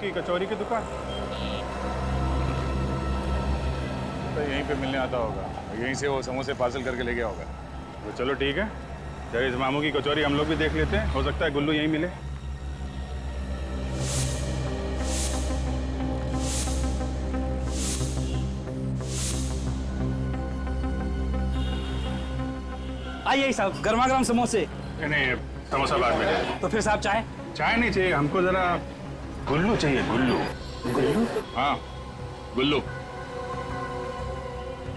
की कचौरी की दुकान? तो यहीं पे मिलने आता होगा, यहीं से वो समोसे पार्सल करके ले गया होगा। तो चलो ठीक है, जरा इस मामू की कचौरी हम लोग भी देख लेते हैं, हो सकता है गुल्लू यहीं मिले। आइए साहब, गर्मा गर्म समोसे। नहीं, समोसा बाद में ले। तो फिर साहब चाय? चाय नहीं चाहिए हमको, जरा गुल्लू चाहिए। गुल्लू? गुल्लू? हाँ, गुल्लू।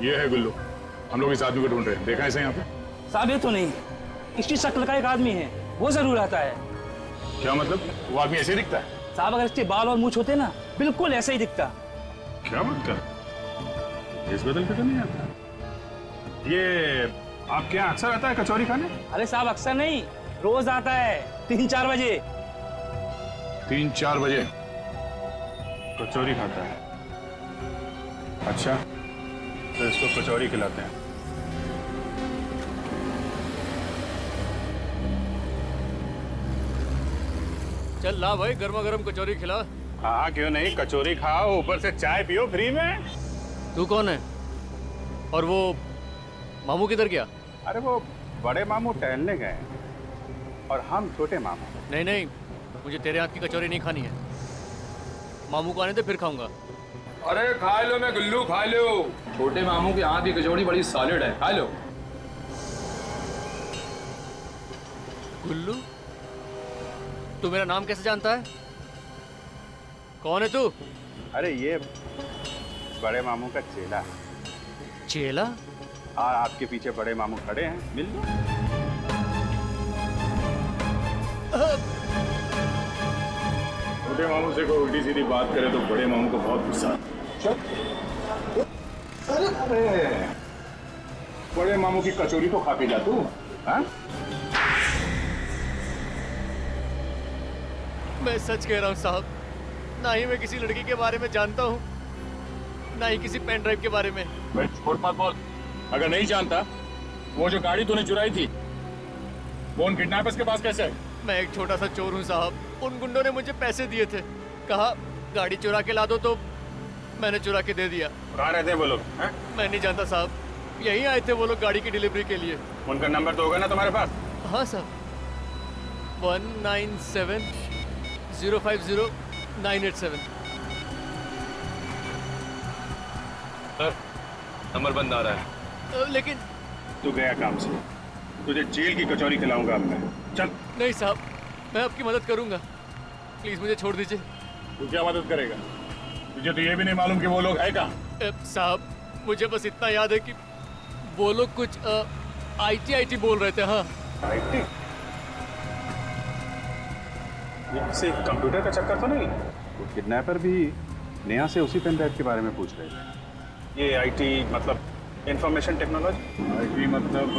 ये है गुल्लू। हम लोग इस आदमी को ढूंढ रहे हैं, देखा है इसे यहाँ पे? साहब ये तो नहीं, इसकी शक्ल का एक आदमी है, वो जरूर आता है। क्या मतलब? वो आदमी ऐसे ही दिखता है? साहब अगर इसके बाल और मूंछ होते ना, बिल्कुल ऐसे ही दिखता। क्या बात कर, इस बदल के तो नहीं आता। ये आपके यहाँ अक्सर आता है कचौरी खाने? अरे साहब अक्सर नहीं, रोज आता है 3-4 बजे। 3-4 बजे कचौरी खाता है? अच्छा, तो इसको कचौरी खिलाते हैं। चल ला भाई, गर्मा गर्म कचौरी खिला। हाँ क्यों नहीं, कचौरी खाओ, ऊपर से चाय पियो फ्री में। तू कौन है? और वो मामू किधर गया? अरे वो बड़े मामू टहलने गए हैं और हम छोटे मामू। नहीं नहीं, मुझे तेरे हाथ की कचौरी नहीं खानी है। मामू को आने दे, फिर खाऊंगा। अरे खा लो, मैं गुल्लू खा लो। छोटे मामू के हाथ की कचौड़ी बड़ी सॉलिड है, खा लो। गुल्लू? तू मेरा नाम कैसे जानता है? कौन है तू? अरे ये बड़े मामू का चेला है। चेला? हाँ, आपके पीछे बड़े मामू खड़े हैं, मिल लो। छोटे मामू से कोई उल्टी सीधी बात करे तो बड़े मामू को बहुत गुस्सा आता है। अरे बड़े मामू की कचौरी तो खा के जा तू। हाँ? मैं सच कह रहा हूँ साहब, ना ही मैं किसी लड़की के बारे में जानता हूँ, ना ही किसी पेन ड्राइव के बारे में। मैं छोड़ मत बोल। अगर नहीं जानता, वो जो गाड़ी तूने चुराई थी वो उन किडनैपर्स के पास कैसे है? मैं एक छोटा सा चोर हूँ साहब। उन गुंडों ने मुझे पैसे दिए थे, कहा गाड़ी चुरा के ला दो, तो मैंने चुरा के दे दिया। कहाँ रहते हैं वो लोग? मैं नहीं जानता साहब, यहीं आए थे वो लोग गाड़ी की डिलीवरी के लिए। उनका नंबर तो होगा ना तुम्हारे पास? हाँ साहब, 1970500987। नंबर बंद आ रहा है। लेकिन तू गया काम से, तुझे जेल की कचौरी खिलाऊंगा अब मैं। चल। नहीं साहब, मैं आपकी मदद करूंगा, प्लीज मुझे छोड़ दीजिए। तू क्या मदद करेगा? तुझे तो ये भी नहीं मालूम कि वो लोग है कहाँ? साहब मुझे बस इतना याद है कि वो लोग कुछ IT बोल रहे थे। हाँ, IT? इससे कंप्यूटर का चक्कर तो नहीं? वो किडनैपर भी नेहा से उसी पेन ड्राइव के बारे में पूछ रहे थे। ये IT मतलब इंफॉर्मेशन टेक्नोलॉजी? IT मतलब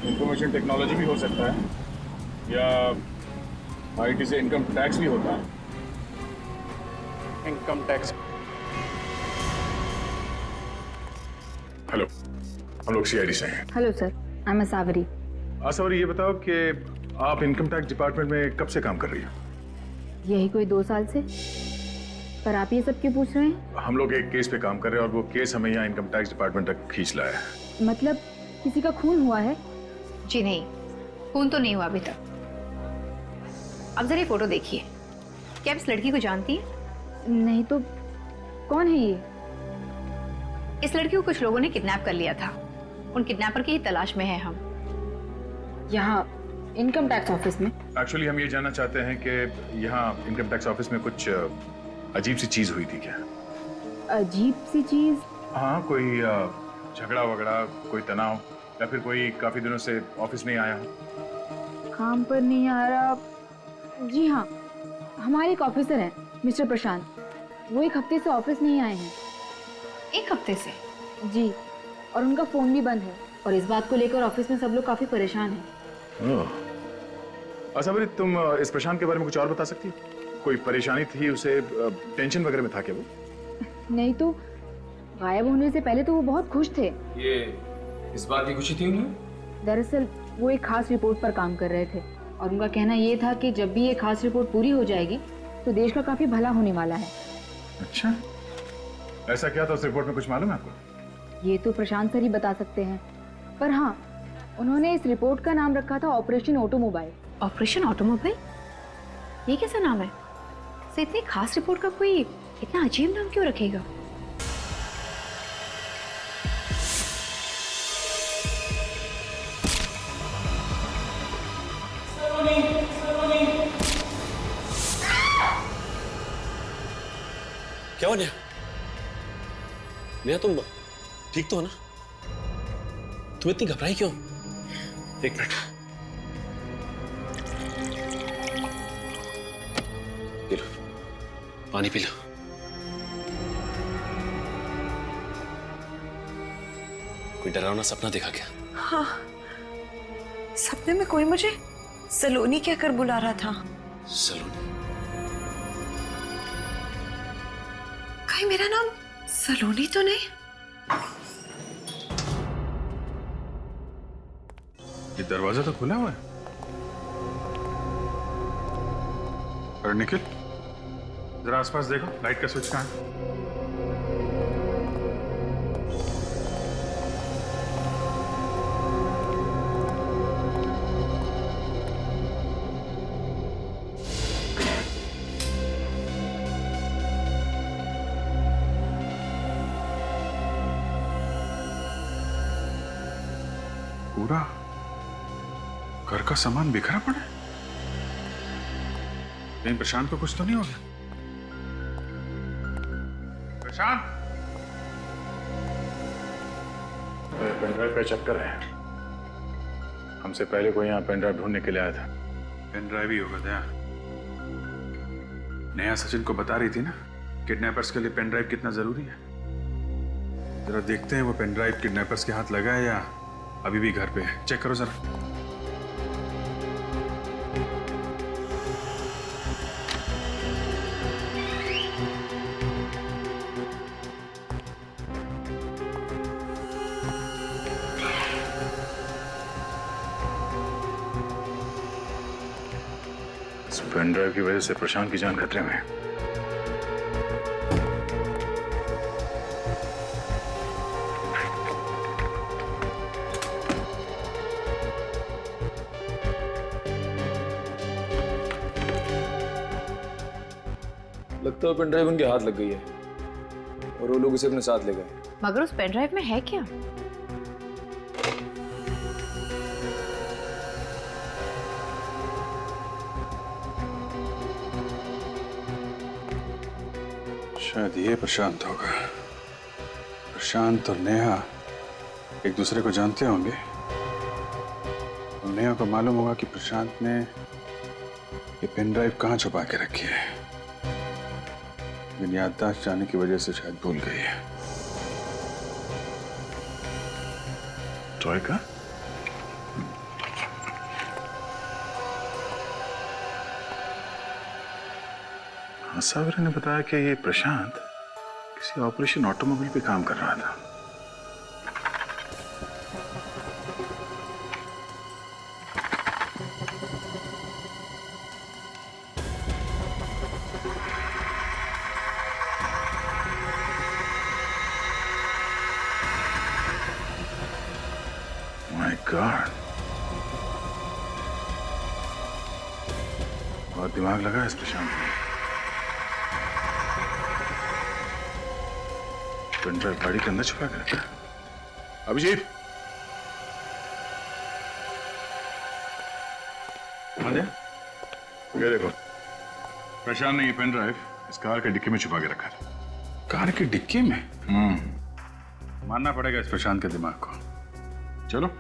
इंफॉर्मेशन टेक्नोलॉजी भी हो सकता है, या IT से इनकम टैक्स भी होता है। Income tax. हेलो, हम लोग CID से हैं। हेलो सर, आई एम सावरी। सावरी, ये बताओ कि आप इनकम टैक्स डिपार्टमेंट में कब से काम कर रही हो? यही कोई 2 साल से। पर आप ये सब क्यों पूछ रहे हैं? हम लोग एक केस पे काम कर रहे हैं और वो केस हमें यहाँ इनकम टैक्स डिपार्टमेंट तक खींच लाया है। मतलब किसी का खून हुआ है? जी नहीं, खून तो नहीं हुआ अभी तक। अब जरा ये फोटो देखिए, क्या आप इस लड़की को जानती हैं? नहीं तो कौन है ये? इस लड़की को कुछ लोगों ने किडनैप कर लिया था, उन किडनैपर की ही तलाश में है हम। यहाँ इनकम टैक्स ऑफिस में? एक्चुअली हम ये जानना चाहते हैं कि यहाँ इनकम टैक्स ऑफिस में कुछ अजीब सी चीज हुई थी क्या? अजीब सी चीज? हाँ, कोई झगड़ा वगड़ा, कोई तनाव, या फिर कोई काफी दिनों से ऑफिस नहीं आया? काम पर नहीं आ रहा? जी हाँ, हमारे एक ऑफिसर हैं मिस्टर प्रशांत, वो 1 हफ्ते से ऑफिस नहीं आए हैं। 1 हफ्ते से? जी, और उनका फोन भी बंद है, और इस बात को लेकर ऑफिस में सब लोग काफी परेशान हैं। अच्छा भाई, तुम इस प्रशांत के बारे में कुछ और बता सकती हो? कोई परेशानी थी उसे, टेंशन वगैरह में था क्या वो? नहीं तो गायब होने से पहले तो वो बहुत खुश थे। ये इस बात की खुशी थी उन्हें? दरअसल वो एक खास रिपोर्ट पर काम कर रहे थे, और उनका कहना ये था कि जब भी ये खास रिपोर्ट पूरी हो जाएगी तो देश का काफी भला होने वाला है। अच्छा, ऐसा क्या था उस रिपोर्ट में, कुछ मालूम है आपको? ये तो प्रशांत सर ही बता सकते हैं, पर हाँ, उन्होंने इस रिपोर्ट का नाम रखा था ऑपरेशन ऑटोमोबाइल। ऑपरेशन ऑटोमोबाइल, ये कैसा नाम है? से इतनी खास रिपोर्ट का कोई इतना अजीब नाम क्यों रखेगा? क्या हुआ नेहा? नेहा तुम ठीक तो हो ना? तुम इतनी घबराई क्यों? एक मिनट। ये लो, पानी पी लो। कोई डरावना सपना देखा क्या? हाँ, सपने में कोई मुझे सलोनी कहकर बुला रहा था। सलोनी? कहीं मेरा नाम सलोनी तो नहीं? ये दरवाजा तो खुला हुआ है। और निखिल, जरा आसपास देखो, लाइट का स्विच कहाँ है? पूरा घर का सामान बिखरा पड़ा है। कहीं प्रशांत को कुछ तो नहीं हो गया? प्रशांत, पेनड्राइव का चक्कर है। हमसे पहले कोई यहाँ पेनड्राइव ढूंढने के लिए आया था। पेनड्राइव ही होगा दया। नेहा सचिन को बता रही थी ना, किडनैपर्स के लिए पेनड्राइव कितना जरूरी है। जरा देखते हैं वो पेनड्राइव किडनैपर्स के हाथ लगा है या अभी भी घर पे है। चेक करो जरा। इस पेनड्राइव की वजह से प्रशांत की जान खतरे में है। लगता है पेन ड्राइव उनके हाथ लग गई है और वो लोग उसे अपने साथ ले गए। मगर उस पेन ड्राइव में है क्या? शायद ये प्रशांत होगा। प्रशांत और नेहा एक दूसरे को जानते होंगे और नेहा को मालूम होगा कि प्रशांत ने ये पेन ड्राइव कहाँ छुपा के रखी है, लेकिन याददाश्त जाने की वजह से शायद भूल गई है। टॉय का? हाँ, सावरी ने बताया कि ये प्रशांत किसी ऑपरेशन ऑटोमोबाइल पे काम कर रहा था। माय गॉड, बहुत दिमाग लगा है इस प्रशांत ने। पेनड्राइव गाड़ी के अंदर छुपा के रखा है। अभिजीत, ये देखो, प्रशांत ने ये पेनड्राइव इस कार के डिक्की में छुपा के रखा था। कार की डिक्की में? मानना पड़ेगा इस प्रशांत के दिमाग को। चलो।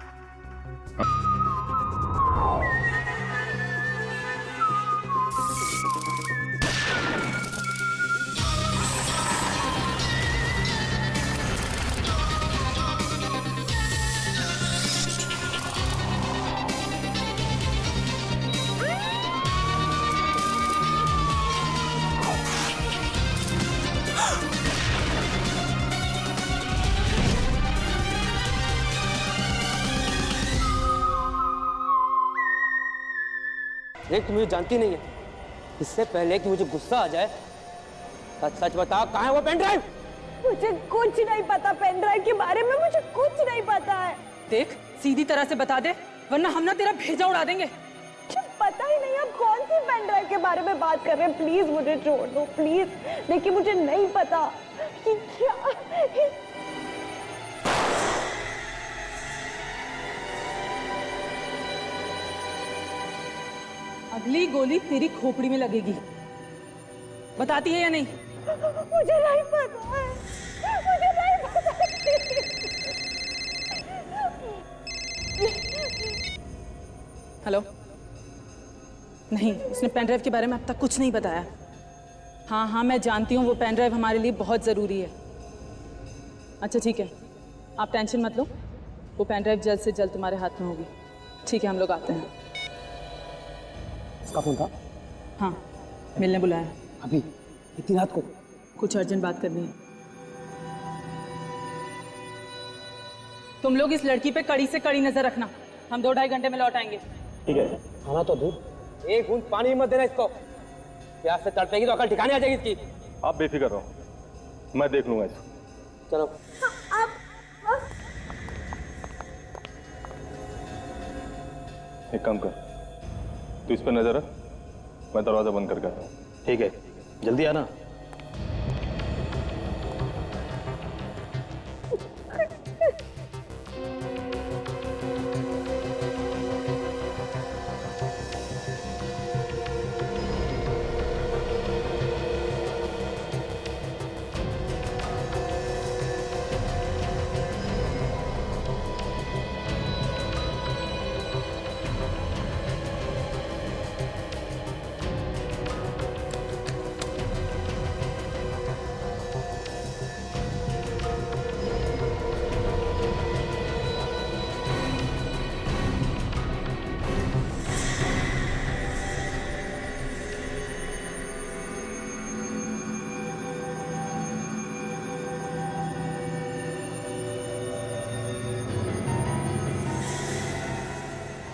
देख, तुम मुझे जानती नहीं है, इससे पहले कि मुझे गुस्सा आ जाए, सच सच बता, कहाँ है वो पेन ड्राइव? मुझे कुछ नहीं पता पेन ड्राइव के बारे में, मुझे कुछ नहीं पता है। देख, सीधी तरह से बता दे, वरना हम ना तेरा भेजा उड़ा देंगे। मुझे पता ही नहीं आप कौन सी पेन ड्राइव के बारे में बात कर रहे हैं। प्लीज मुझे छोड़ दो प्लीज। देखिए मुझे नहीं पता कि क्या। अगली गोली तेरी खोपड़ी में लगेगी। बताती है या नहीं? मुझे नहीं पता है, मुझे नहीं पता। हेलो? नहीं, उसने पेन ड्राइव के बारे में अब तक कुछ नहीं बताया। हाँ हाँ, मैं जानती हूँ वो पेन ड्राइव हमारे लिए बहुत ज़रूरी है। अच्छा ठीक है, आप टेंशन मत लो, वो पेन ड्राइव जल्द से जल्द तुम्हारे हाथ में होगी। ठीक है, हम लोग आते हैं। उसका फोन था? हाँ, मिलने बुलाया। अभी इतनी रात को? कुछ अर्जेंट बात करनी है। तुम लोग इस लड़की पे कड़ी से कड़ी नजर रखना, हम 2-2.5 घंटे में लौट आएंगे। ठीक है। खाना तो दूर, एक बूंद पानी भी मत देना इसको। प्यास से तड़पेगी तो अकल ठिकाने आ जाएगी इसकी। आप बेफिक्र रहो, मैं देख लूंगा इसको। चलो। एक काम कर, तू इस पर नजर रख, मैं दरवाजा बंद करके आता हूँ। ठीक है, जल्दी आना।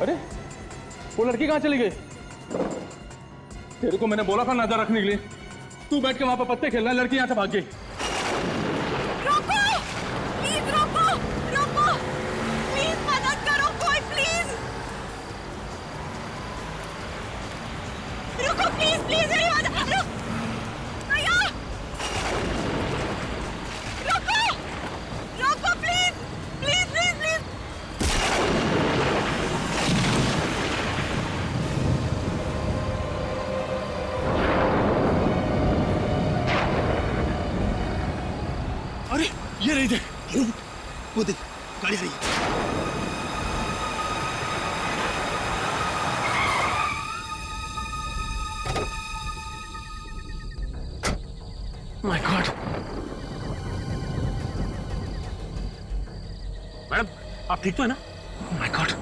अरे वो लड़की कहाँ चली गई? तेरे को मैंने बोला था नजर रखने के लिए, तू बैठ के वहां पर पत्ते खेल रहा है, लड़की यहाँ से भाग गई। रोको, प्लीज रोको, रोको, प्लीज मदद करो कोई, प्लीज रुको, प्लीज प्लीज मेरी मदद रुको भैया, रोको रोको प्लीज प्लीज प्लीज प्लीज। अरे ये रही देख, वो देख गाड़ी आ रही है। माय गॉड, मैडम आप ठीक तो है ना? माय गॉड,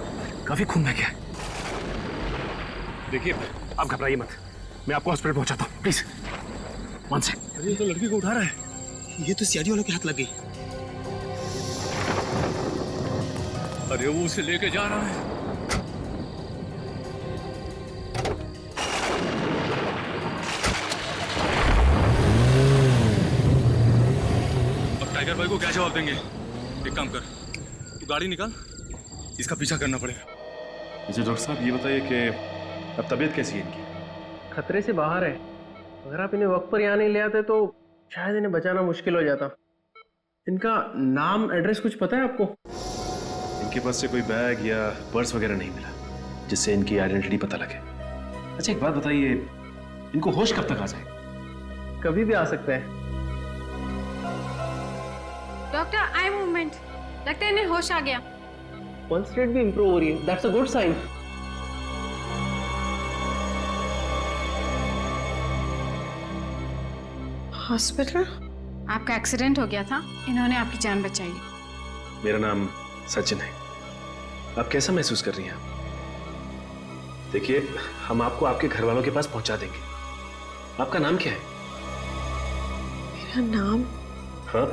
काफी खून बह गया है। देखिए आप घबराइए मत, मैं आपको हॉस्पिटल पहुंचाता हूँ, प्लीज 1 सेकंड। अरे ये तो लड़की को उठा रहा है, ये तो सीआईडी वालों के हाथ लग गई। अरे वो उसे लेके जा रहा है। अब टाइगर भाई को क्या जवाब देंगे? एक काम कर, तू गाड़ी निकाल, इसका पीछा करना पड़ेगा। अच्छा डॉक्टर साहब ये बताइए कि अब तबीयत कैसी है इनकी? खतरे से बाहर है। अगर आप इन्हें वक्त पर यहाँ नहीं ले आते तो शायद इन्हें बचाना मुश्किल हो जाता। इनका नाम एड्रेस कुछ पता है आपको? इनके पास से कोई बैग या पर्स वगैरह नहीं मिला जिससे इनकी आइडेंटिटी पता लगे। अच्छा एक बात बताइए, इनको होश कब तक आ जाए? कभी भी आ सकता है। डॉक्टर आई मूवमेंट, लगता है इन्हें होश आ गया। पल्स रेट भी इंप्रूव हो रही है, that's a good sign. Hospital? आपका एक्सीडेंट हो गया था, इन्होंने आपकी जान बचाई। मेरा नाम सचिन है। आप कैसा महसूस कर रही हैं? देखिए हम आपको आपके घर वालों के पास पहुंचा देंगे। आपका नाम क्या है? मेरा नाम? हाँ,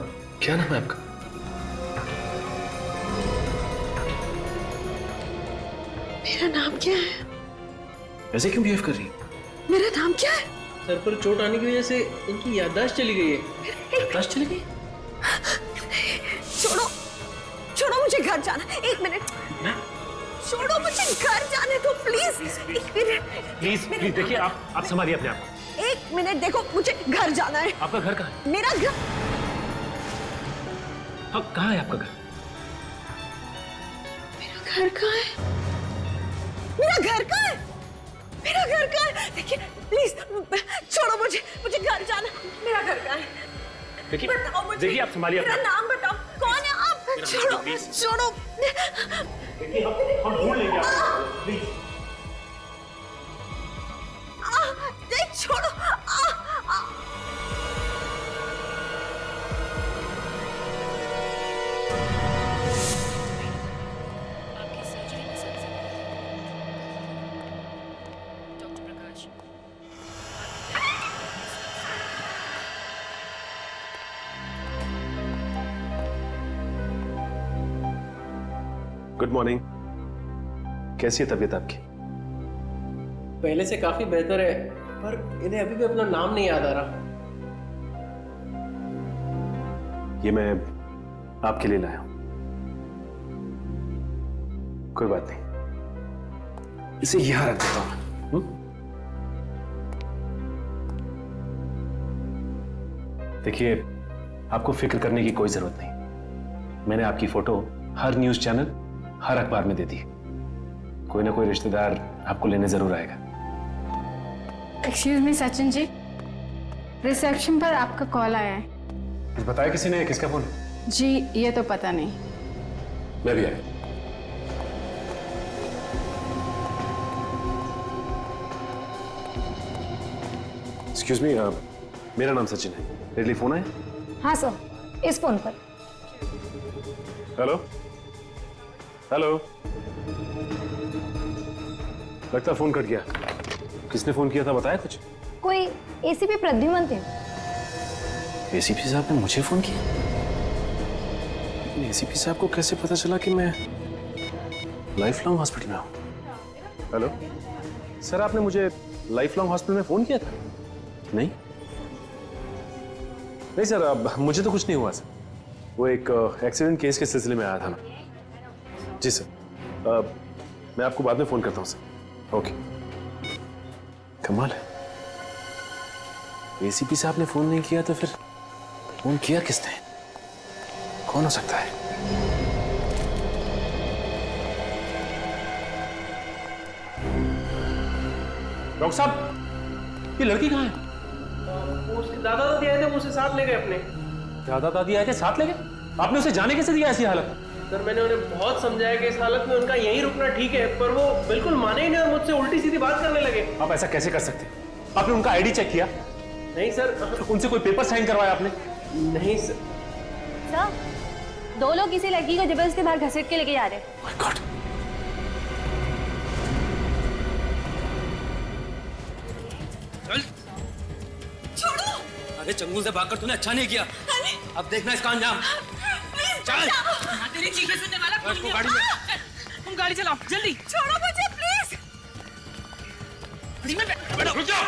क्या नाम है आपका? मेरा नाम क्या है? ऐसे क्यों बिहेव कर रही है? मेरा नाम क्या है? सर पर चोट आने की वजह से इनकी याददाश्त चली गई है। याददाश्त चली गई? छोड़ो, छोड़ो, मुझे घर जाना है। 1 मिनट, छोड़ो, मुझे घर जाने दो प्लीज। 1 मिनट प्लीज प्लीज देखिए, आप संभालिए अपने आप को। 1 मिनट, देखो मुझे घर जाना है। आपका घर कहाँ है? मेरा घर, हाँ कहाँ है आपका घर? मेरा घर कहाँ है? मेरा घर कहाँ है? मेरा घर कहाँ है? देखिए प्लीज छोड़ो मुझे, मुझे घर जाना। मेरा घर कहाँ है? देखिए, बताओ मुझे। देखिए आप संभालिए मेरा अपना। नाम बताओ, कौन है आप? छोड़ो, छोड़ो। देखिए हम ढूंढ लेंगे आपको, प्लीज। नहीं, छोड़ो। Good morning. कैसी है तबीयत आपकी? पहले से काफी बेहतर है, पर इन्हें अभी भी अपना नाम नहीं याद आ रहा। ये मैं आपके लिए लाया हूं। कोई बात नहीं, इसे यहां रख देता हूं। देखिए, आपको फिक्र करने की कोई जरूरत नहीं। मैंने आपकी फोटो हर न्यूज चैनल, हर अखबार में दे दी। कोई ना कोई रिश्तेदार आपको लेने जरूर आएगा। Excuse me Sachin ji, reception पर आपका कॉल आया है। कुछ बताया किसी ने? किसका फोन? जी ये तो पता नहीं। मैं भी आया। एक्सक्यूज मी, मेरा नाम सचिन है। मेरे लिए फोन आया? हाँ सर, इस फोन पर। हेलो हेलो, लगता है फोन कट गया। किसने फोन किया था, बताया कुछ? कोई एसीपी प्रद्युमन थे। एसीपी साहब ने मुझे फोन किया? लेकिन एसीपी साहब को कैसे पता चला कि मैं लाइफ लॉन्ग हॉस्पिटल में हूं? हेलो सर, आपने मुझे लाइफ लॉन्ग हॉस्पिटल में फोन किया था? नहीं नहीं सर, अब मुझे तो कुछ नहीं हुआ सर। वो एक एक्सीडेंट केस के सिलसिले में आया था ना। जी सर, मैं आपको बाद में फोन करता हूं सर। ओके। कमाल है, एसीपी साहब ने फोन नहीं किया तो फिर फोन किया किसने? कौन हो सकता है? डॉक्टर साहब, ये लड़की कहाँ है? वो उसके दादा दादी आए थे, वो उसे साथ ले गए अपने। दादा दादी आए थे, साथ ले गए? आपने उसे जाने कैसे दिया ऐसी हालत? सर मैंने उन्हें बहुत समझाया कि इस हालत में उनका यहीं रुकना ठीक है, पर वो बिल्कुल माने ही नहीं और मुझसे उल्टी सीधी बात करने लगे। आप ऐसा कैसे कर सकते? आपने उनका आईडी चेक किया? नहीं सर। उनसे कोई पेपर साइन करवाया आपने? नहीं सर। सर, 2 लोग किसी लड़की को जबरदस्ती बाहर घसीट के लेके जा रहे हैं। My God. छोड़ो। अरे चंगुल से भागकर तूने अच्छा नहीं किया। अब देखना इसका अंजाम। चल। तेरी चीखें सुनने वाला कोई नहीं। गाड़ी में। तुम गाड़ी चलाओ जल्दी। छोड़ो मुझे प्लीज। बैठो, रुक जाओ।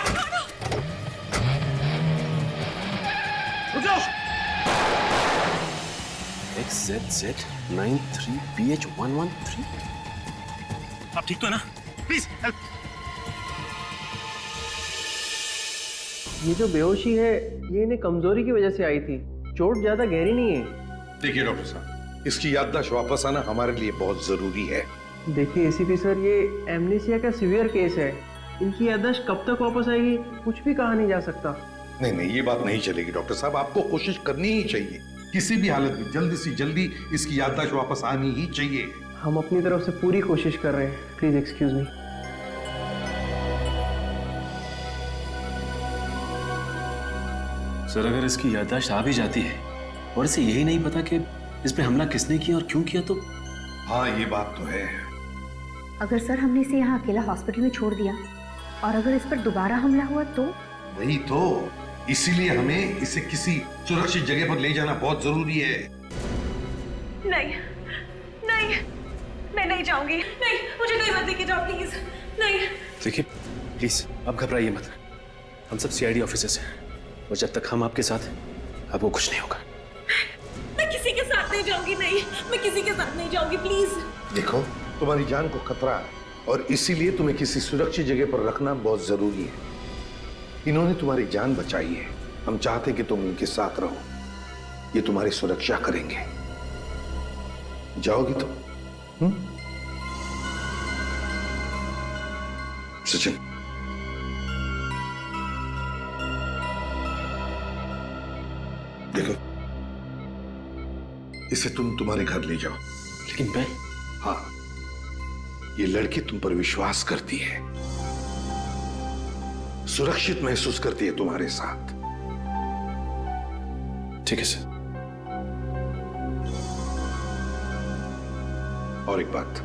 रुक जाओ। XZZ93PH113। आप ठीक तो है ना? Please help. ये जो बेहोशी है, ये इन्हें कमजोरी की वजह से आई थी। चोट ज्यादा गहरी नहीं है। देखिए डॉक्टर साहब, इसकी याददाश्त वापस आना हमारे लिए बहुत जरूरी है। देखिए एसीपी सर, ये एमनेसिया का सीवियर केस है। इनकी याददाश्त कब तक वापस आएगी कुछ भी कहा नहीं जा सकता। नहीं नहीं, ये बात नहीं चलेगी डॉक्टर साहब। आपको कोशिश करनी ही चाहिए, किसी भी हालत में जल्दी से जल्दी इसकी याददाश्त वापस आनी ही चाहिए। हम अपनी तरफ से पूरी कोशिश कर रहे हैं। Please excuse me. सर, अगर इसकी याददाश्त आ भी जाती है और इसे यही नहीं पता कि इस पे हमला किसने किया और क्यों किया, तो हाँ ये बात तो है। अगर सर हमने इसे यहाँ अकेला हॉस्पिटल में छोड़ दिया और अगर इस पर दोबारा हमला हुआ तो? वही तो, इसीलिए हमें इसे किसी सुरक्षित जगह पर ले जाना बहुत जरूरी है। नहीं नहीं, मैं नहीं जाऊंगी। नहीं, मुझे नहीं मत लेके जाओ प्लीज। नहीं। देखिए, प्लीज आप घबराइए मत। हम सब सीआईडी ऑफिसर्स हैं और जब तक हम आपके साथ हैं आपको कुछ नहीं होगा। मैं किसी के साथ नहीं जाऊंगी, नहीं, मैं किसी के साथ नहीं जाऊंगी, प्लीज। देखो, तुम्हारी जान को खतरा है और इसीलिए तुम्हें किसी सुरक्षित जगह पर रखना बहुत जरूरी है। इन्होंने तुम्हारी जान बचाई है, हम चाहते कि तुम इनके साथ रहो। ये तुम्हारी सुरक्षा करेंगे। जाओगी तुम? सचिन, देखो, इसे तुम तुम्हारे घर ले जाओ। लेकिन मैं? हाँ, ये लड़की तुम पर विश्वास करती है, सुरक्षित महसूस करती है तुम्हारे साथ। ठीक है सर। और एक बात,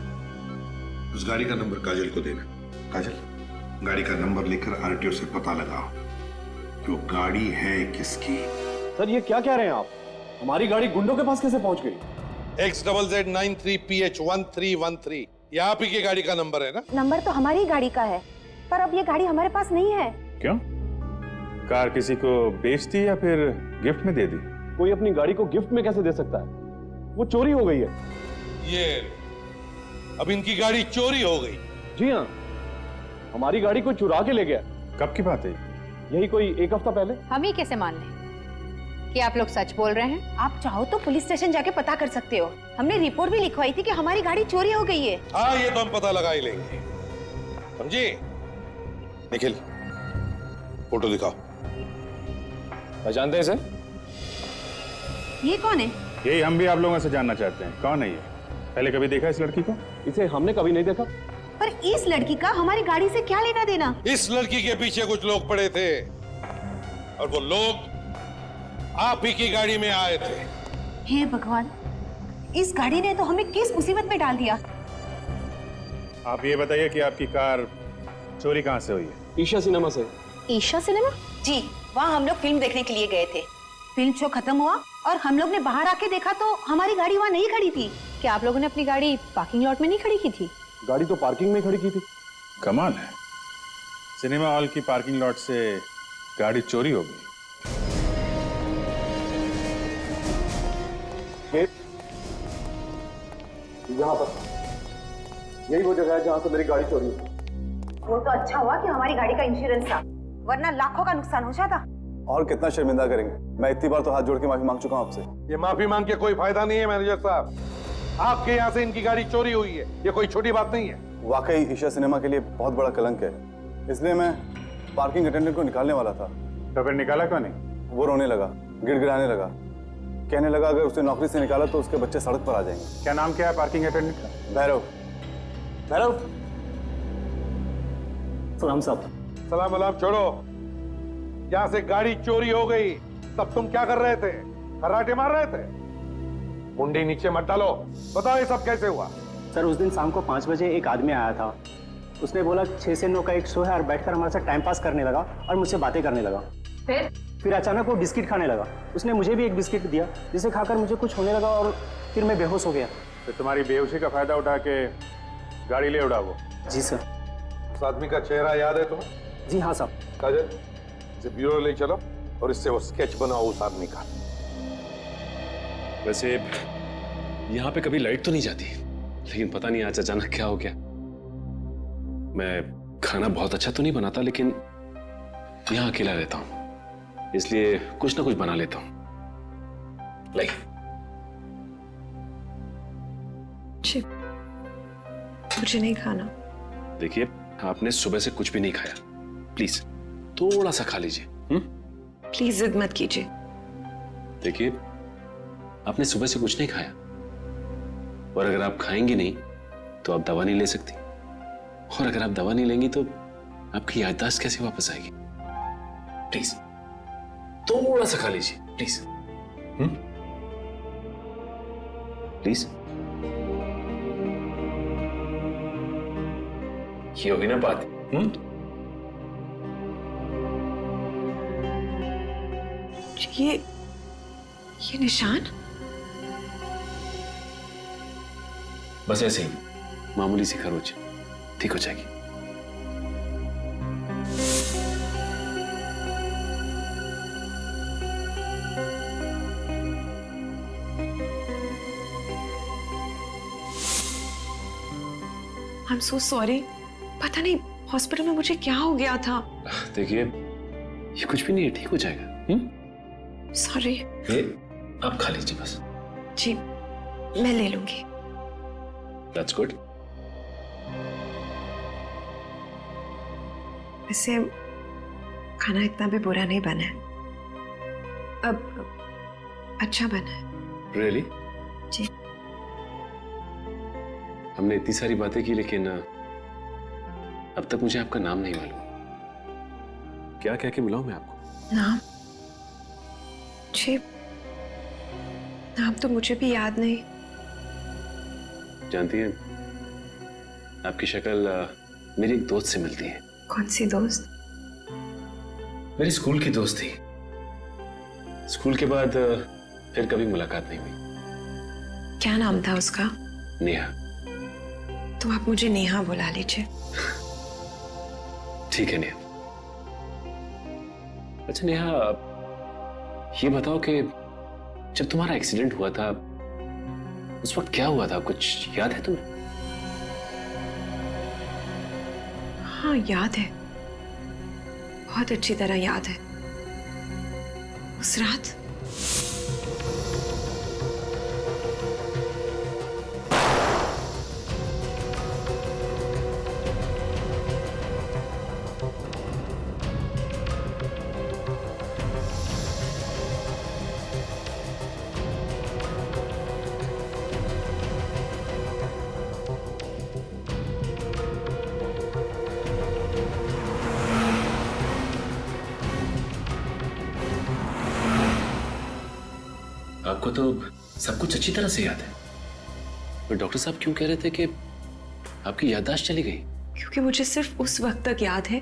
उस गाड़ी का नंबर काजल को देना। काजल, गाड़ी का नंबर लेकर आरटीओ से पता लगाओ कि वो गाड़ी है किसकी। सर ये क्या कह रहे हैं आप? हमारी गाड़ी गुंडों के पास कैसे पहुंच गई? XZZ93PH1313 ये आप ही की गाड़ी का नंबर है ना? नंबर तो हमारी गाड़ी का है, पर अब ये गाड़ी हमारे पास नहीं है। क्यों? कार किसी को बेच दी या फिर गिफ्ट में दे दी? कोई अपनी गाड़ी को गिफ्ट में कैसे दे सकता है? वो चोरी हो गई है। ये अब इनकी गाड़ी चोरी हो गई? जी हाँ, हमारी गाड़ी कोई चुरा के ले गया। कब की बात है? यही कोई 1 हफ्ता पहले। हम ही कैसे मान लें कि आप लोग सच बोल रहे हैं? आप चाहो तो पुलिस स्टेशन जाके पता कर सकते हो। हमने रिपोर्ट भी लिखवाई थी कि हमारी गाड़ी चोरी हो गई है। हाँ, ये तो हम पता लगा ही लेंगे, समझे? निखिल, फोटो दिखाओ। पहचानते हैं इसे? ये कौन है? यही हम भी आप लोगों से जानना चाहते हैं, कौन है ये? पहले कभी देखा इस लड़की को? इसे हमने कभी नहीं देखा। पर इस लड़की का हमारी गाड़ी से क्या लेना देना? इस लड़की के पीछे कुछ लोग पड़े थे और वो लोग आप ही की गाड़ी में आए थे। हे भगवान, इस गाड़ी ने तो हमें किस मुसीबत में डाल दिया। आप ये बताइए कि आपकी कार चोरी कहाँ से हुई है? ईशा सिनेमा से। ईशा सिनेमा? जी, वहाँ हम लोग फिल्म देखने के लिए गए थे। फिल्म शो खत्म हुआ और हम लोग ने बाहर आके देखा तो हमारी गाड़ी वहाँ नहीं खड़ी थी। क्या आप लोगों ने अपनी गाड़ी पार्किंग लॉट में नहीं खड़ी की थी? गाड़ी तो पार्किंग में खड़ी की थी। कमाल है, सिनेमा हॉल की पार्किंग लॉट से गाड़ी चोरी हो गई। यहाँ पर यही वो जगह है जहाँ से मेरी गाड़ी चोरी हुई। वो तो अच्छा हुआ कि हमारी गाड़ी का इंश्योरेंस था, वरना लाखों का नुकसान हो जाता। और कितना शर्मिंदा करेंगे? मैं इतनी बार तो हाथ जोड़ के माफी मांग चुका हूँ आपसे। ये माफी मांग के कोई फायदा नहीं है मैनेजर साहब। आपके यहाँ से इनकी गाड़ी चोरी हुई है, ये कोई छोटी बात नहीं है। वाकई ईशा सिनेमा के लिए बहुत बड़ा कलंक है, इसलिए मैं पार्किंग अटेंडेंट को निकालने वाला था। तो फिर निकाला क्यों नहीं? वो रोने लगा, गिड़गिड़ाने लगा, कहने लगा अगर उसे नौकरी से निकाला तो उसके बच्चे सड़क पर आ जाएंगे। क्या नाम क्या है पार्किंग अटेंडेंट का? भैरव। भैरव, सलाम साहब। सलाम वलाम छोड़ो, यहाँ से गाड़ी चोरी हो गई, तब तुम क्या कर रहे थे? खर्राटे मार रहे थे? मुंडी नीचे मत डालो, बताओ ये सब कैसे हुआ? सर, उस दिन शाम को 5 बजे एक आदमी आया था। उसने बोला 6 से 9 का एक शो है और बैठकर हमारे साथ टाइम पास करने लगा और मुझसे बातें करने लगा। फिर अचानक वो बिस्किट खाने लगा। उसने मुझे भी एक बिस्किट दिया, जिसे खाकर मुझे कुछ होने लगा और फिर मैं बेहोश हो गया। तो तुम्हारी बेहोशी का फायदा उठा के गाड़ी ले उड़ा वो? जी सर। उस आदमी का चेहरा याद है तुम्हें? जी हाँ साहब। काजल, इसे ब्यूरो ले चलो और इससे वो स्केच बनाओ उस आदमी का। वैसे यहाँ पे कभी लाइट तो नहीं जाती, लेकिन पता नहीं आज अचानक क्या हो गया। मैं खाना बहुत अच्छा तो नहीं बनाता, लेकिन यहाँ अकेला रहता हूँ, इसलिए कुछ ना कुछ बना लेता हूँ। लाइक मुझे नहीं खाना। देखिए, आपने सुबह से कुछ भी नहीं खाया, प्लीज थोड़ा सा खा लीजिए। प्लीज जिद मत कीजिए। देखिए, आपने सुबह से कुछ नहीं खाया, और अगर आप खाएंगी नहीं तो आप दवा नहीं ले सकती, और अगर आप दवा नहीं लेंगी तो आपकी याददाश्त कैसे वापस आएगी? प्लीज थोड़ा सा खा लीजिए, प्लीज। प्लीज। ये होगी ना बात? ये निशान? बस ऐसे ही मामूली सी खरोच ठीक हो जाएगी। I'm so sorry. पता नहीं हॉस्पिटल में मुझे क्या हो गया था। देखिए, ये कुछ भी नहीं है, ठीक हो जाएगा। सॉरी। ये आप खा लीजिए बस। जी, मैं ले लूंगी। That's good. वैसे खाना इतना भी बुरा नहीं बना है, अब अच्छा बना है। Really? जी। हमने इतनी सारी बातें की, लेकिन अब तक मुझे आपका नाम नहीं मालूम। क्या कह के बुलाऊं मैं आपको? नाम? जी, नाम तो मुझे भी याद नहीं। जानती हैं, आपकी शक्ल मेरी एक दोस्त से मिलती है। कौन सी दोस्त? मेरी स्कूल की दोस्त थी। स्कूल के बाद फिर कभी मुलाकात नहीं हुई। क्या नाम था उसका? नेहा। तो आप मुझे नेहा बुला लीजिए। ठीक है नेहा। अच्छा नेहा, ये बताओ कि जब तुम्हारा एक्सीडेंट हुआ था उस वक्त क्या हुआ था, कुछ याद है तुम्हें? हाँ याद है, बहुत अच्छी तरह याद है। उस रात आपको तो सब कुछ अच्छी तरह से याद है, पर डॉक्टर साहब क्यों कह रहे थे कि आपकी याददाश्त चली गई? क्योंकि मुझे सिर्फ उस वक्त तक याद है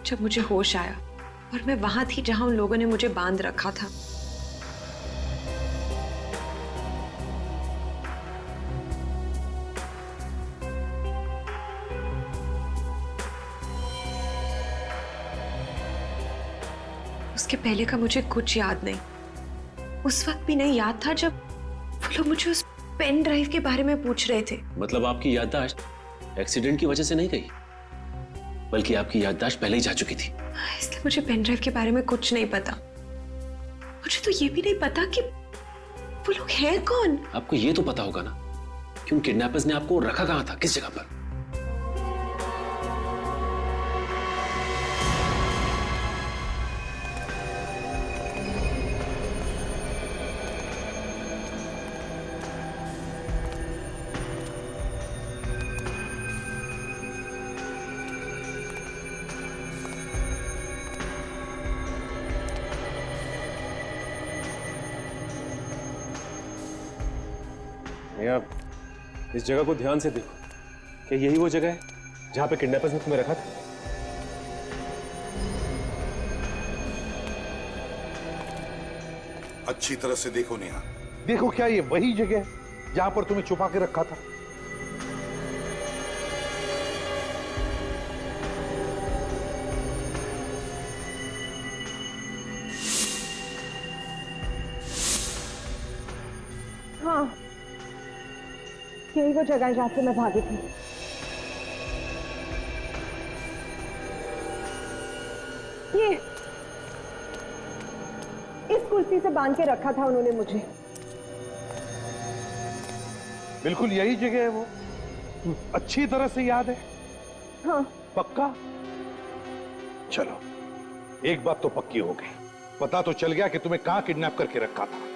जब मुझे होश आया और मैं वहां थी जहां उन लोगों ने मुझे बांध रखा था। उसके पहले का मुझे कुछ याद नहीं। उस वक्त भी नहीं याद था जब वो लोग मुझे उस पेन ड्राइव के बारे में पूछ रहे थे। मतलब आपकी याददाश्त एक्सीडेंट की वजह से नहीं गई, बल्कि आपकी याददाश्त पहले ही जा चुकी थी। इसलिए मुझे पेन ड्राइव के बारे में कुछ नहीं पता। मुझे तो ये भी नहीं पता कि वो लोग हैं कौन। आपको ये तो पता होगा ना कि उन किडनैपर्स ने आपको रखा कहाँ था, किस जगह पर? आप इस जगह को ध्यान से देखो, क्या यही वो जगह है जहां पे किडनैपर्स ने तुम्हें रखा था? अच्छी तरह से देखो नेहा, देखो क्या ये वही जगह है जहां पर तुम्हें छुपा के रखा था? हाँ, यही वो जगह है जहां से मैं भागी थी। ये इस कुर्सी से बांध के रखा था उन्होंने मुझे। बिल्कुल यही जगह है वो, अच्छी तरह से याद है? हाँ। पक्का? चलो, एक बात तो पक्की हो गई, पता तो चल गया कि तुम्हें कहां किडनैप करके रखा था।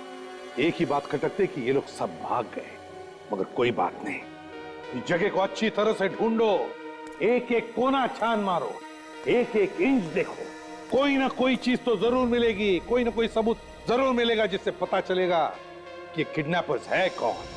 एक ही बात खटकते कि ये लोग सब भाग गए, मगर कोई बात नहीं, इस जगह को अच्छी तरह से ढूंढो, एक एक कोना छान मारो, एक एक इंच देखो, कोई ना कोई चीज तो जरूर मिलेगी, कोई ना कोई सबूत जरूर मिलेगा जिससे पता चलेगा कि किडनैपर्स है कौन।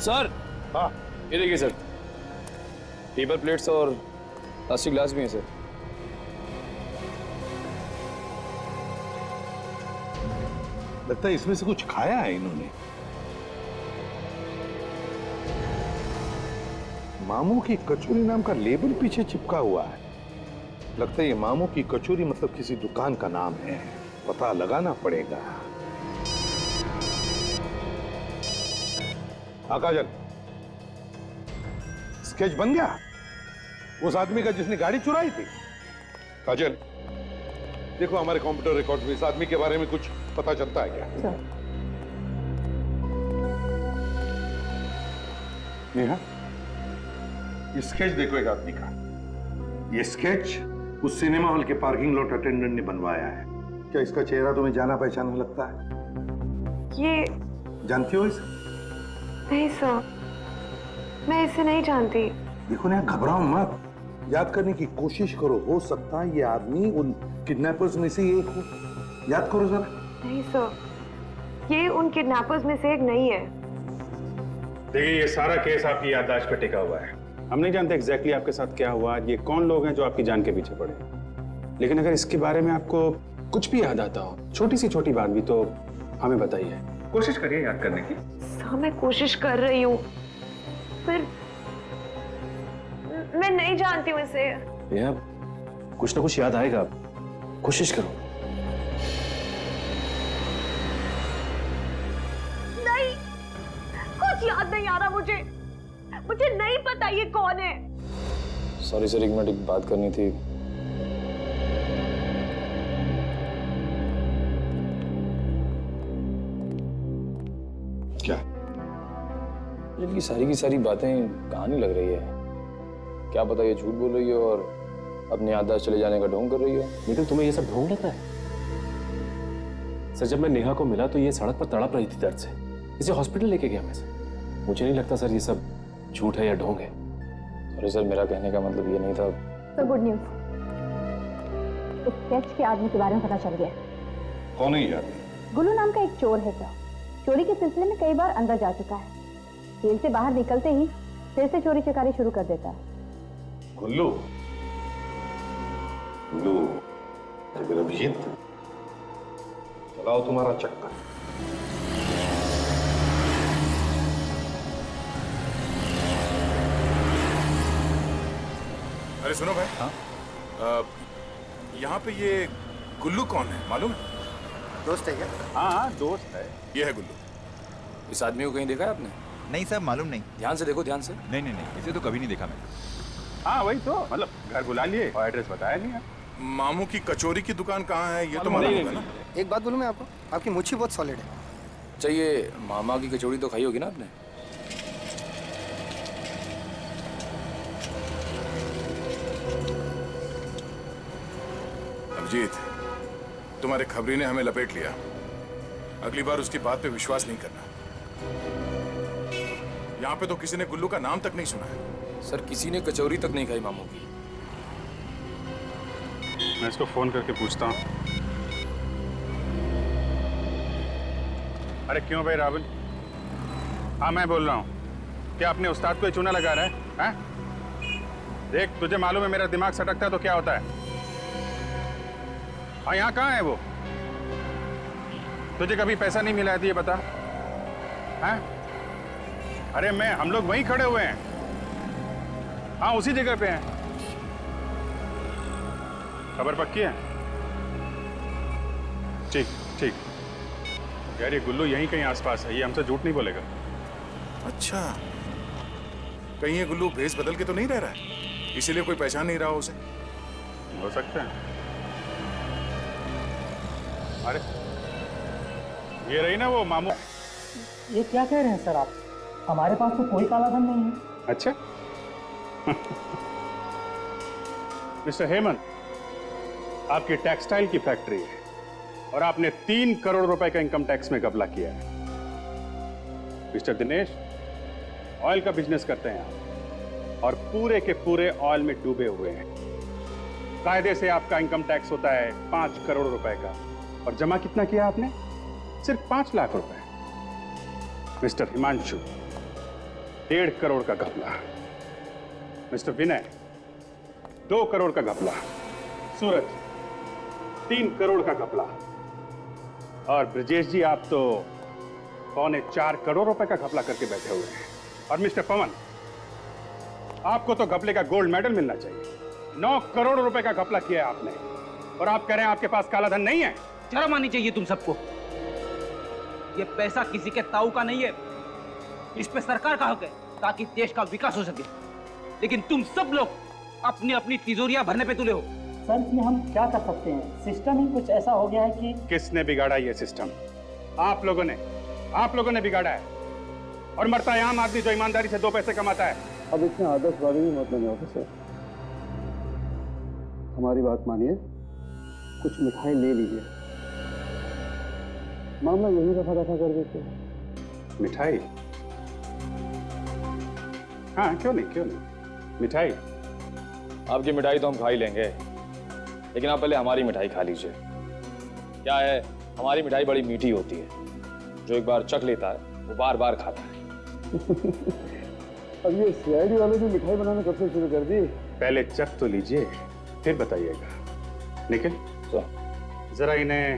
सर, हाँ ये देखिए सर, टेबल प्लेट्स और प्लास्टिक ग्लास भी हैं सर। लगता है इसमें से कुछ खाया है इन्होंने। मामू की कचौरी नाम का लेबल पीछे चिपका हुआ है। लगता है ये मामू की कचौरी मतलब किसी दुकान का नाम है। पता लगाना पड़ेगा। काजल, स्केच बन गया उस आदमी का जिसने गाड़ी चुराई थी? काजल, देखो हमारे कंप्यूटर रिकॉर्ड में इस आदमी के बारे में कुछ पता चलता है क्या? नेहा, ये स्केच देखो एक आदमी का। ये स्केच उस सिनेमा हॉल के पार्किंग लॉट अटेंडेंट ने बनवाया है। क्या इसका चेहरा तुम्हें जाना पहचाना लगता है? ये जानती हो इसे? नहीं सर, मैं इसे नहीं जानती। देखो ना, घबराओ मत, याद करने की कोशिश करो। हो सकता है ये आदमी उन किडनैपर्स में से एक हो। याद करो जरा। नहीं सर, ये उन किडनैपर्स में से एक नहीं है। देखिए, ये सारा केस आपकी याददाश्त पे टिका हुआ है। हम नहीं जानते एग्जैक्टली आपके साथ क्या हुआ, ये कौन लोग हैं जो आपकी जान के पीछे पड़े। लेकिन अगर इसके बारे में आपको कुछ भी याद आता हो, छोटी सी छोटी बात भी, तो हमें बताइए। कोशिश करिए याद करने की। सर, मैं कोशिश कर रही हूँ, फिर मैं नहीं जानती हूँ इसे। नेहा, कुछ ना कुछ याद आएगा, कोशिश करो। नहीं, कुछ याद नहीं आ रहा मुझे। मुझे नहीं पता ये कौन है। सॉरी सर, एक मिनट, एक बात करनी थी। क्या? इनकी सारी की सारी बातें कहानी लग रही है। क्या पता ये झूठ बोल रही है और अपनी याददाश्त चले जाने का ढोंग कर रही है। लेकिन तुम्हें ये सब ढोंग लग रहा है? सर, जब मैं नेहा को मिला तो ये सड़क पर तड़प रही थी दर्द से। इसे हॉस्पिटल लेके गया मैं सर। मुझे नहीं लगता सर ये सब झूठ है या ढोंग है। सॉरी सर, मेरा कहने का मतलब ये नहीं था। तो गुड न्यूज, इस स्केच के आदमी के बारे में पता चल गया। कौन है यार? गुल्लू नाम का एक चोर है सर। चोरी के सिलसिले में कई बार अंदर जा चुका है। जेल से बाहर निकलते ही फिर से चोरी चकारी शुरू कर देता है। गुल्लू? गुल्लू, मेरा अभिजीत, चलाओ तुम्हारा चक्कर। अरे सुनो भाई। हाँ? यहाँ पे ये गुल्लू कौन है, मालूम है? दोस्त है क्या? हाँ, दोस्त है। ये है गुल्लू। इस आदमी को कहीं देखा है आपने? नहीं सर, मालूम नहीं। ध्यान से देखो, ध्यान से। नहीं नहीं नहीं, इसे तो कभी नहीं देखा मैंने। हाँ वही तो, मतलब घर बुला लिए और एड्रेस बताया नहीं है। मामू की कचौरी की दुकान कहाँ है ये तो मालूम होगा ना? एक बात बोलूं मैं आपको, आपकी मुच्छी बहुत सॉलिड है। चाहिए, मामा की कचौड़ी तो खाई होगी ना आपने? अभिजीत, तुम्हारे खबरी ने हमें लपेट लिया। अगली बार उसकी बात पे विश्वास नहीं करना। यहाँ पे तो किसी ने गुल्लू का नाम तक नहीं सुना है। सर, किसी ने कचौरी तक नहीं खाई मामू की। मैं इसको फोन करके पूछता हूँ। अरे क्यों भाई राहुल? हाँ मैं बोल रहा हूँ। क्या अपने उस्ताद को चूना लगा रहा है? हाँ? देख, तुझे मालूम है मेरा दिमाग सटकता है तो क्या होता है। हाँ, यहाँ कहाँ है वो? तुझे कभी पैसा नहीं मिला है तो ये बता। हाँ? अरे हम लोग वहीं खड़े हुए हैं। हाँ, उसी जगह पे हैं। खबर पक्की है? ठीक ठीक। यार ये गुल्लू यहीं कहीं आसपास है, ये हमसे झूठ नहीं बोलेगा। अच्छा, कहीं ये गुल्लू भेस बदल के तो नहीं रह रहा है, इसीलिए कोई पहचान नहीं रहा उसे? हो सकता है। अरे ये रही ना वो मामू। ये क्या कह रहे हैं सर आप? हमारे पास तो कोई काला धन नहीं है। अच्छा। मिस्टर हेमंत, आपकी टेक्सटाइल की फैक्ट्री है और आपने 3 करोड़ रुपए का इनकम टैक्स में घपला किया है। मिस्टर दिनेश, ऑयल का बिजनेस करते हैं आप और पूरे के पूरे ऑयल में डूबे हुए हैं। कायदे से आपका इनकम टैक्स होता है 5 करोड़ रुपए का और जमा कितना किया आपने? सिर्फ 5 लाख रुपए। मिस्टर हिमांशु, 1.5 करोड़ का घपला। मिस्टर विनय, 2 करोड़ का घपला। सूरज, 3 करोड़ का घपला। और ब्रजेश जी, आप तो 4.25 करोड़ रुपए का घपला करके बैठे हुए हैं। और मिस्टर पवन, आपको तो घपले का गोल्ड मेडल मिलना चाहिए। 9 करोड़ रुपए का घपला किया है आपने, और आप कह रहे हैं आपके पास काला धन नहीं है। शर्म आनी चाहिए तुम सबको। ये पैसा किसी के ताऊ का नहीं है, इस पे सरकार का हक है ताकि देश का विकास हो सके। लेकिन तुम सब लोग अपनी अपनी तिजोरियां भरने पे तुले हो। सर इसमें हम क्या कर सकते हैं? सिस्टम ही कुछ ऐसा हो गया है कि किसने बिगाड़ा ये सिस्टम? आप लोगों ने बिगाड़ा है। और मरता है आम आदमी जो ईमानदारी से 2 पैसे कमाता है। अब इतने आदर्शवादी भी मत बने ऑफिसर, हमारी बात मानिए, कुछ मिठाई ले लीजिए, मामला यही रफा कर देते हैं। मिठाई? हाँ, क्यों नहीं मिठाई। आपकी मिठाई तो हम खा ही लेंगे, लेकिन आप पहले हमारी मिठाई खा लीजिए। क्या है, हमारी मिठाई बड़ी मीठी होती है, जो एक बार चख लेता है वो बार बार खाता है। अब ये सीआईडी वाले ने मिठाई बनाना कब से शुरू कर दी? पहले चख तो लीजिए, फिर बताइएगा। निखिल, जरा इन्हें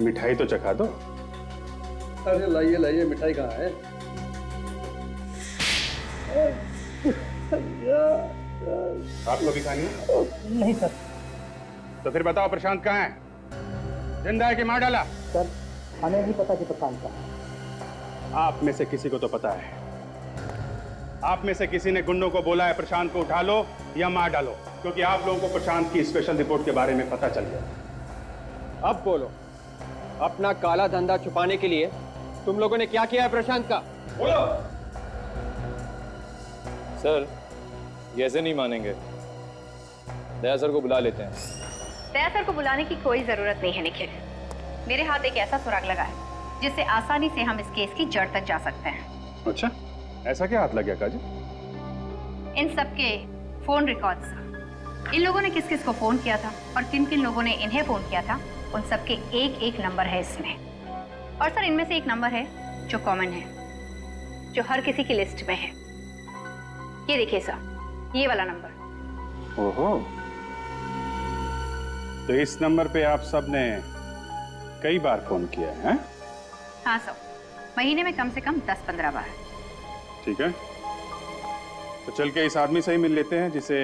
मिठाई तो चखा दो। अरे लाइए मिठाई कहाँ है? आपको भी खानी है? नहीं सर। तो फिर बताओ, प्रशांत कहाँ है? जिंदा है कि मार डाला? सर हमें नहीं पता कि प्रशांत का। आप में से किसी को तो पता है। आप में से किसी ने गुंडों को बोला है प्रशांत को उठा लो या मार डालो, क्योंकि आप लोगों को प्रशांत की स्पेशल रिपोर्ट के बारे में पता चल गया। अब बोलो, अपना काला धंधा छुपाने के लिए तुम लोगों ने क्या किया है प्रशांत का? बोलो। सर ये ऐसे नहीं मानेंगे, दया सर को बुला लेते हैं। दया सर को बुलाने की कोई जरूरत नहीं है निखिल। मेरे हाथ एक ऐसा सुराग लगा है जिससे आसानी से हम इस केस की जड़ तक जा सकते हैं। अच्छा, ऐसा क्या हाथ लग गया काजल? इन सबके फोन रिकॉर्ड्स, इन लोगों ने किस किस को फोन किया था और किन किन लोगों ने इन्हें फोन किया था, उन सबके एक एक नंबर है इसमें। और सर इनमें से एक नंबर है जो कॉमन है, जो हर किसी की लिस्ट में है। ये देखिए सर, ये वाला नंबर। ओहो, तो इस नंबर पे आप सब ने कई बार फोन किया है? हाँ सर, महीने में कम से कम 10-15 बार। ठीक है, तो चल के इस आदमी से ही मिल लेते हैं जिसे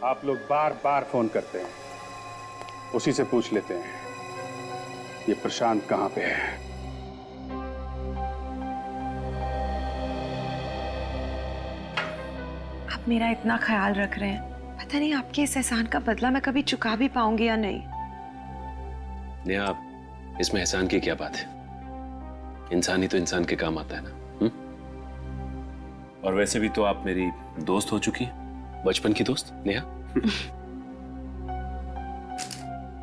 आप लोग बार बार फोन करते हैं। उसी से पूछ लेते हैं ये प्रशांत कहाँ पे है। आप मेरा इतना ख्याल रख रहे हैं, पता नहीं आपके इस एहसान का बदला मैं कभी चुका भी पाऊंगी या नहीं। नेहा, इसमें एहसान की क्या बात है? इंसान ही तो इंसान के काम आता है ना। और वैसे भी तो आप मेरी दोस्त हो चुकी हैं, बचपन की दोस्त नेहा।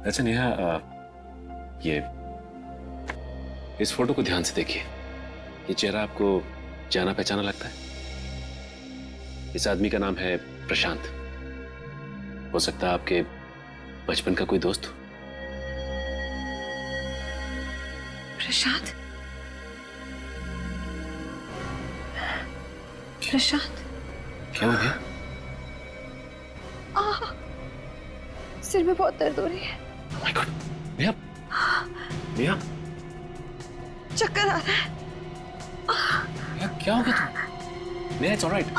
अच्छा नेहा, ये इस फोटो को ध्यान से देखिए। ये चेहरा आपको जाना पहचाना लगता है? इस आदमी का नाम है प्रशांत। हो सकता है आपके बचपन का कोई दोस्त हो। प्रशांत? प्रशांत? क्या हो गया? सिर में बहुत दर्द हो रही है। माय गॉड, नेहा, नेहा, चक्कर आ रहा है। नेहा, क्या हो गया तुम? Neha, it's alright. My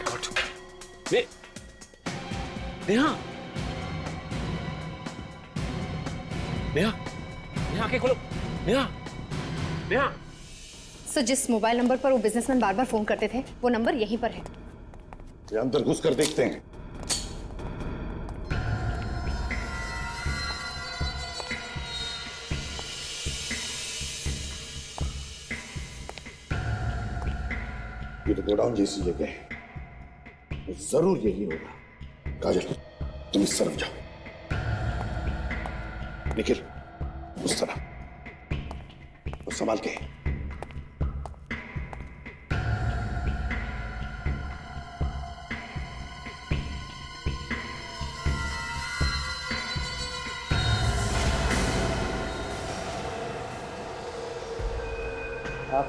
God, Neha, Neha, Neha, आंखें खोलो। नेहा, नेहा। सर, जिस मोबाइल नंबर पर वो बिजनेसमैन बार बार फोन करते थे, वो नंबर यहीं पर है। ये अंदर घुस कर देखते हैं। ये तो गोडाउन जैसी जगह है, तो जरूर यही होगा। काजल, तुम इस तरफ जाओ, निखिल उस तरफ, और संभाल के।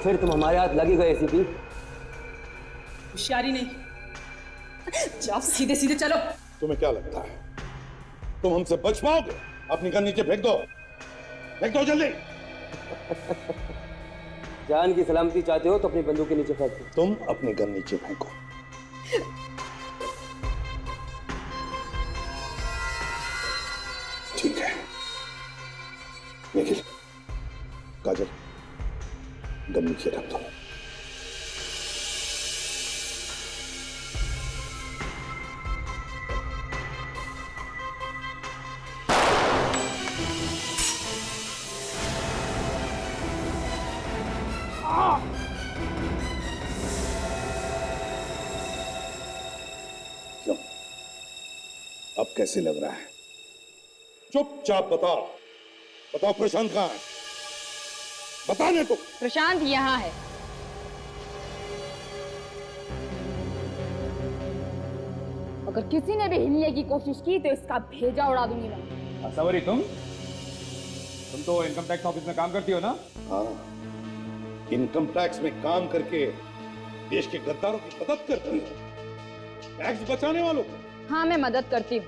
फिर तुम हमारे हाथ लगी गए एसीपी। होशियारी नहीं, जाओ सीधे सीधे चलो। तुम्हें क्या लगता है तुम हमसे बच पाओगे? अपनी गन नीचे फेंक दो, फेंक दो जल्दी। जान की सलामती चाहते हो तो अपनी बंदूक के नीचे फेंक दो। तुम अपनी गन नीचे फेंको। ठीक है निखिल, काजल, गन नीचे रख दो। क्यों, अब कैसे लग रहा है? चुपचाप बताओ, बताओ प्रशांत कहाँ है? बताने को। प्रशांत यहाँ है। अगर किसी ने भी हिलने की कोशिश की तो इसका भेजा उड़ा दूंगी मैं। सवरी, तुम तो इनकम टैक्स ऑफिस में काम करती हो ना? हाँ, इनकम टैक्स में काम करके देश के गद्दारों की मदद करती हो, टैक्स बचाने वालों को। हाँ, मैं मदद करती हूँ।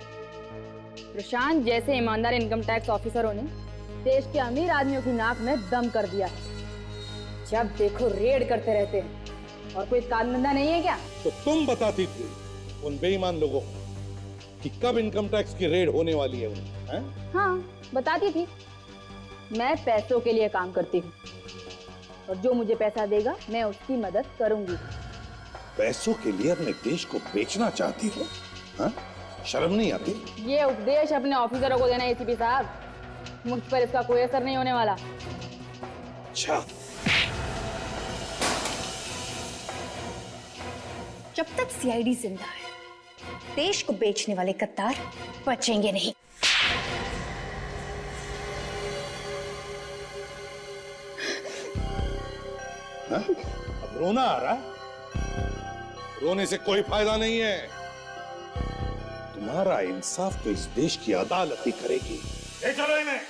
प्रशांत जैसे ईमानदार इनकम टैक्स ऑफिसरों ने देश के अमीर आदमियों की नाक में दम कर दिया है। जब देखो रेड करते रहते हैं, और कोई काम धंधा नहीं है क्या? तो तुम बताती थी उन बेईमान लोगों को कि कब इनकम टैक्स की रेड होने वाली है उन्हें, हैं? हाँ, बताती थी। मैं पैसों के लिए काम करती हूँ, और जो मुझे पैसा देगा मैं उसकी मदद करूंगी। पैसों के लिए अपने देश को बेचना चाहती हो? हाँ? शर्म नहीं आती? ये उपदेश अपने ऑफिसरों को देना एसीपी साहब, मुझ पर इसका कोई असर नहीं होने वाला। अच्छा, जब तक सीआईडी जिंदा है, देश को बेचने वाले गद्दार बचेंगे नहीं। हाँ? अब रोना आ रहा है? रोने से कोई फायदा नहीं है। तुम्हारा इंसाफ तो इस देश की अदालत ही करेगी। ले चलो इन्हें।